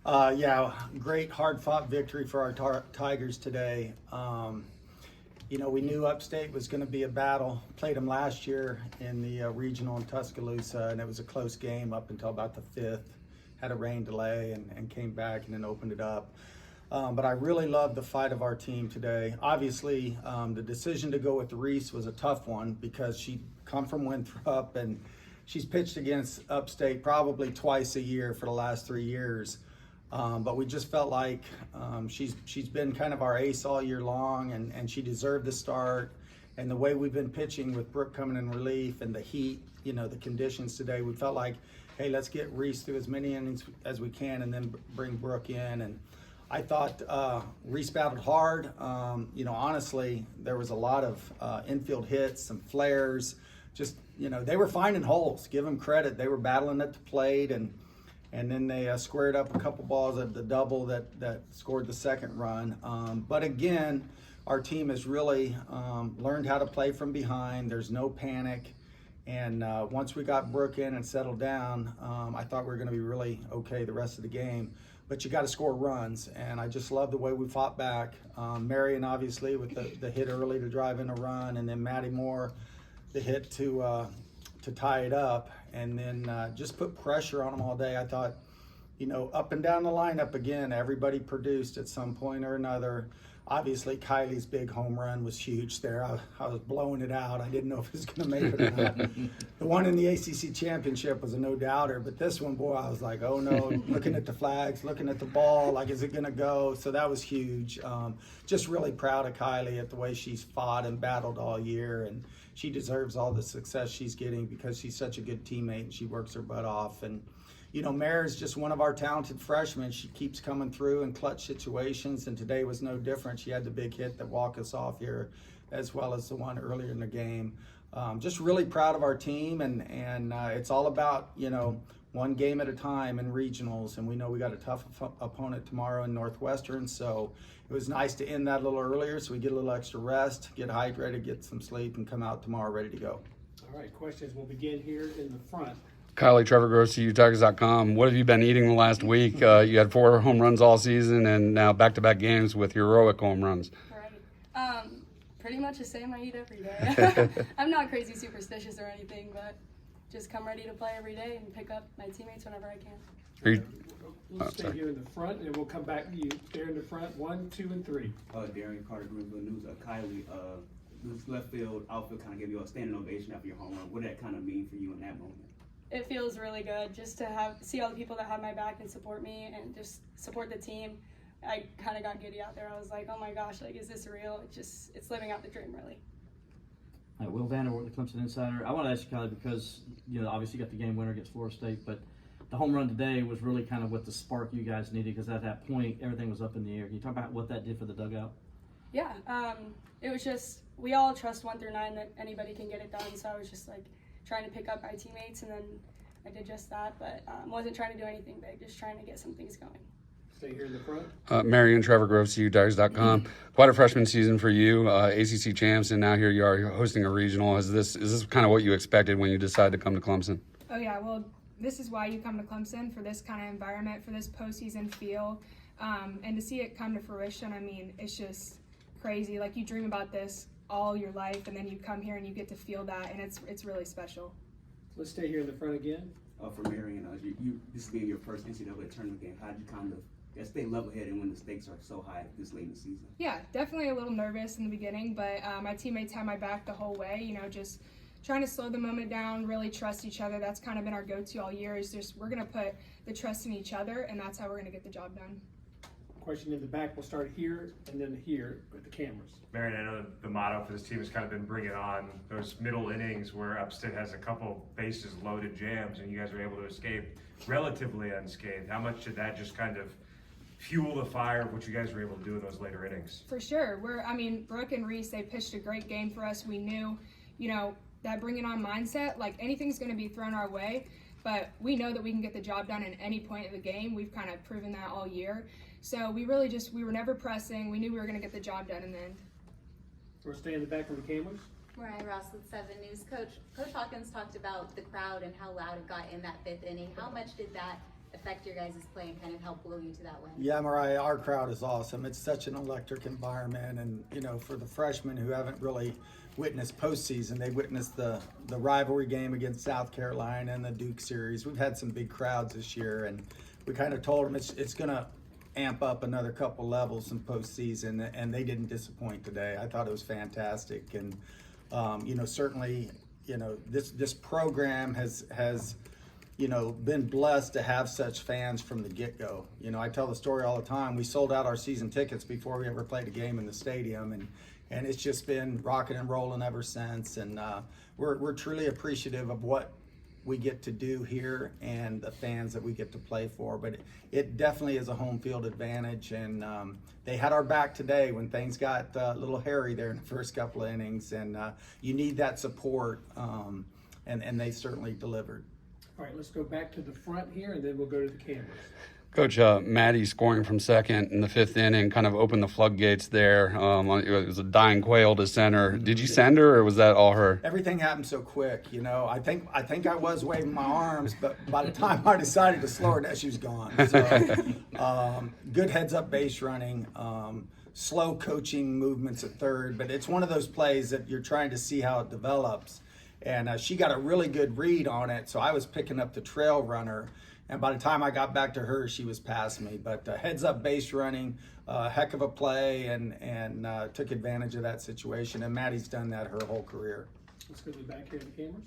Yeah, great hard-fought victory for our Tigers today. We knew Upstate was going to be a battle. Played them last year in the regional in Tuscaloosa, and it was a close game up until about the fifth. Had a rain delay and came back and then opened it up. But I really loved the fight of our team today. Obviously, the decision to go with Reese was a tough one because she come from Winthrop and she's pitched against Upstate probably twice a year for the last 3 years. But we just felt like she's been kind of our ace all year long, and she deserved the start. And the way we've been pitching with Brooke coming in relief and the heat, the conditions today, we felt like, hey, let's get Reese through as many innings as we can and then bring Brooke in. And I thought Reese battled hard. Honestly, there was a lot of infield hits, some flares. Just, they were finding holes. Give them credit. They were battling at the plate, and then they squared up a couple balls at the double that scored the second run. But again, our team has really learned how to play from behind. There's no panic. And once we got Brooke in and settled down, I thought we were going to be really okay the rest of the game. But you got to score runs, and I just love the way we fought back. Marion, obviously, with the hit early to drive in a run, and then Maddie Moore, the hit to tie it up, and then just put pressure on them all day. I thought, up and down the lineup again, everybody produced at some point or another. Obviously, Kylie's big home run was huge there. I was blowing it out. I didn't know if it was going to make it or not. The one in the ACC championship was a no-doubter, but this one, boy, I was like, oh no, looking at the flags, looking at the ball, like, is it going to go? So that was huge. Just really proud of Kylie at the way she's fought and battled all year, and she deserves all the success she's getting because she's such a good teammate and she works her butt off. And Mare is just one of our talented freshmen. She keeps coming through in clutch situations, and today was no different. She had the big hit that walked us off here, as well as the one earlier in the game. Just really proud of our team, and it's all about, one game at a time in regionals, and we know we got a tough opponent tomorrow in Northwestern, so it was nice to end that a little earlier so we get a little extra rest, get hydrated, get some sleep, and come out tomorrow ready to go. All right, questions. We'll begin here in the front. Kylie, Trevor Gross, CUTigers.com. What have you been eating the last week? You had 4 home runs all season, and now back-to-back games with heroic home runs. Right. Pretty much the same I eat every day. I'm not crazy superstitious or anything, but just come ready to play every day and pick up my teammates whenever I can. Are you, We'll stay here in the front, and we'll come back to you there in the front. 1, 2, and 3. Darian Carter, Greenville News. Kylie, this left field, outfield kind of gave you a standing ovation after your home run. What did that kind of mean for you in that moment? It feels really good just to see all the people that have my back and support me and just support the team. I kind of got giddy out there. I was like, oh my gosh, like, is this real? It's living out the dream, really. Will Vanderwart, the Clemson Insider. I want to ask you, Kylie, because obviously you got the game winner against Florida State, but the home run today was really kind of what the spark you guys needed, because at that point everything was up in the air. Can you talk about what that did for the dugout? Yeah, it was just, we all trust 1 through 9 that anybody can get it done. So I was just like trying to pick up my teammates, and then I did just that, but wasn't trying to do anything big, just trying to get some things going. Stay here in the front. Marion, Trevor Grove, CUTigers.com. Quite a freshman season for you, ACC champs, and now here you are hosting a regional. Is this kind of what you expected when you decided to come to Clemson? Oh yeah, well, this is why you come to Clemson, for this kind of environment, for this postseason feel, and to see it come to fruition. I mean, it's just crazy. Like, you dream about this all your life, and then you come here and you get to feel that, and it's really special. Let's stay here in the front again. For Marion, this being your first NCAA tournament game, how did you kind of stay level-headed when the stakes are so high this late in the season? Yeah, definitely a little nervous in the beginning, but my teammates had my back the whole way. Just trying to slow the moment down, really trust each other. That's kind of been our go-to all year, is just we're going to put the trust in each other, and that's how we're going to get the job done. Question in the back. We'll start here and then here with the cameras. Marion, I know the motto for this team has kind of been bring it on. Those middle innings where Upstate has a couple bases loaded jams and you guys are able to escape relatively unscathed. How much did that just kind of fuel the fire of what you guys were able to do in those later innings? For sure. Brooke and Reese, they pitched a great game for us. We knew, that bring it on mindset, like, anything's going to be thrown our way, but we know that we can get the job done at any point of the game. We've kind of proven that all year. So we were never pressing. We knew we were going to get the job done in the end. We'll stay in the back of the cameras. Mariah Ross with 7 News. Coach Hawkins talked about the crowd and how loud it got in that 5th inning. How much did that affect your guys' play and kind of help will you to that win? Yeah, Mariah, our crowd is awesome. It's such an electric environment, and for the freshmen who haven't really witnessed postseason, they witnessed the rivalry game against South Carolina and the Duke series. We've had some big crowds this year, and we kind of told them it's going to amp up another couple levels in postseason, and they didn't disappoint today. I thought it was fantastic, and certainly, this program has been blessed to have such fans from the get-go. I tell the story all the time. We sold out our season tickets before we ever played a game in the stadium, and it's just been rocking and rolling ever since. And we're truly appreciative of what we get to do here and the fans that we get to play for. But it definitely is a home field advantage, and they had our back today when things got a little hairy there in the first couple of innings, and you need that support, and they certainly delivered. All right, let's go back to the front here, and then we'll go to the cameras. Coach, Maddie scoring from second in the fifth inning kind of opened the floodgates there. It was a dying quail to center. Did you send her, or was that all her? Everything happened so quick, I think I was waving my arms, but by the time I decided to slow her down, she was gone. So, good heads-up base running, slow coaching movements at third, but it's one of those plays that you're trying to see how it develops. And she got a really good read on it, so I was picking up the trail runner. And by the time I got back to her, she was past me. But heads-up base running, heck of a play, and took advantage of that situation. And Maddie's done that her whole career. Let's go to the back here to the cameras.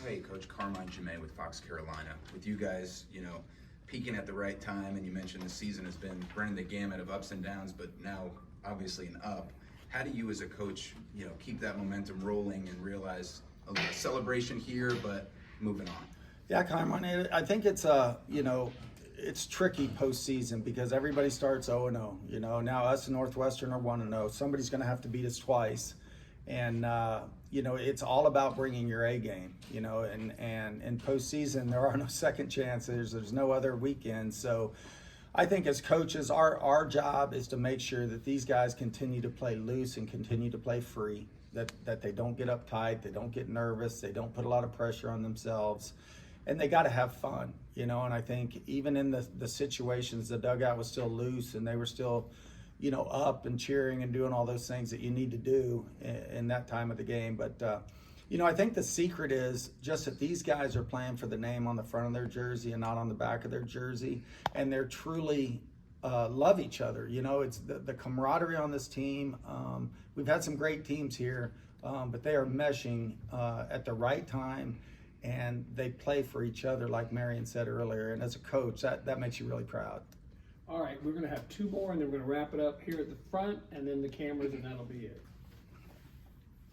Hey, Coach, Carmine Jame with Fox Carolina. With you guys, peaking at the right time, and you mentioned the season has been running the gamut of ups and downs, but now obviously an up. How do you as a coach, keep that momentum rolling and realize a little celebration here, but moving on? Yeah, Carmine, I think it's it's tricky postseason because everybody starts 0-0. Now us and Northwestern are 1-0. Somebody's going to have to beat us twice, and it's all about bringing your A game. And in postseason there are no second chances. There's no other weekend. So I think as coaches, our job is to make sure that these guys continue to play loose and continue to play free. That they don't get uptight, they don't get nervous, they don't put a lot of pressure on themselves, and they got to have fun, And I think even in the situations, the dugout was still loose, and they were still, up and cheering and doing all those things that you need to do in that time of the game. But I think the secret is just that these guys are playing for the name on the front of their jersey and not on the back of their jersey, and they're truly love each other. It's the camaraderie on this team. We've had some great teams here, but they are meshing at the right time, and they play for each other, like Marion said earlier. And as a coach, that makes you really proud. All right, we're going to have two more, and then we're going to wrap it up here at the front, and then the cameras, and that'll be it.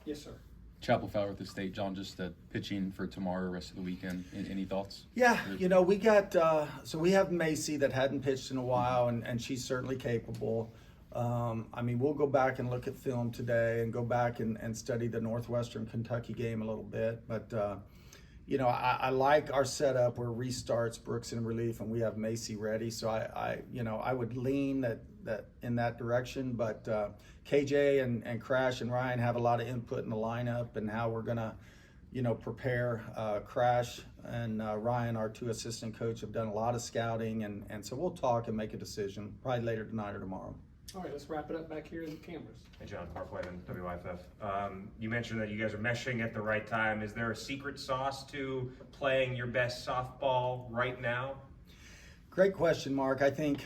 Yes, sir. Chapel Fowler with the state, John, just pitching for tomorrow, rest of the weekend. Any thoughts? Yeah, we got, so we have Macy that hadn't pitched in a while, and she's certainly capable. We'll go back and look at film today and go back and study the Northwestern Kentucky game a little bit. But, I like our setup where restarts Brooks in relief and we have Macy ready. So I would lean that in that direction. But KJ and Crash and Ryan have a lot of input in the lineup and how we're gonna, prepare. Crash and Ryan, our two assistant coach, have done a lot of scouting, and so we'll talk and make a decision probably later tonight or tomorrow. All right, let's wrap it up back here in the cameras. Hey, John, Mark Whiteman, WIFF. You mentioned that you guys are meshing at the right time. Is there a secret sauce to playing your best softball right now? Great question, Mark. I think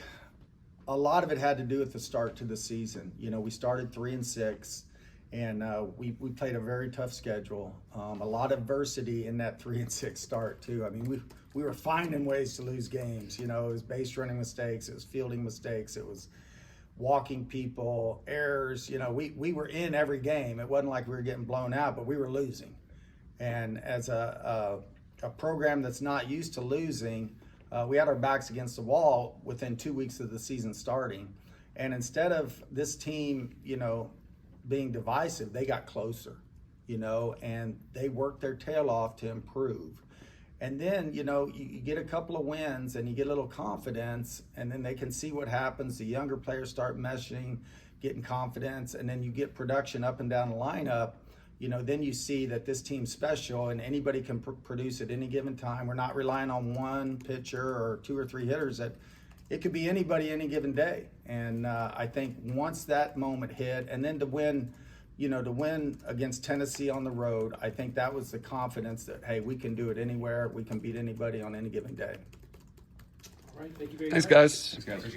a lot of it had to do with the start to the season. We started 3-6, and we played a very tough schedule. A lot of adversity in that 3-6 start too. We were finding ways to lose games. It was base running mistakes, it was fielding mistakes, it was walking people, errors. We were in every game. It wasn't like we were getting blown out, but we were losing. And as a program that's not used to losing, we had our backs against the wall within 2 weeks of the season starting. And instead of this team, being divisive, they got closer, and they worked their tail off to improve. And then, you get a couple of wins and you get a little confidence, and then they can see what happens. The younger players start meshing, getting confidence, and then you get production up and down the lineup. then you see that this team's special and anybody can produce at any given time. We're not relying on one pitcher or 2 or 3 hitters. That it could be anybody any given day. And I think once that moment hit, and then to win against Tennessee on the road, I think that was the confidence that, hey, we can do it anywhere. We can beat anybody on any given day. All right, thank you very Thanks, much. guys. Thanks, guys.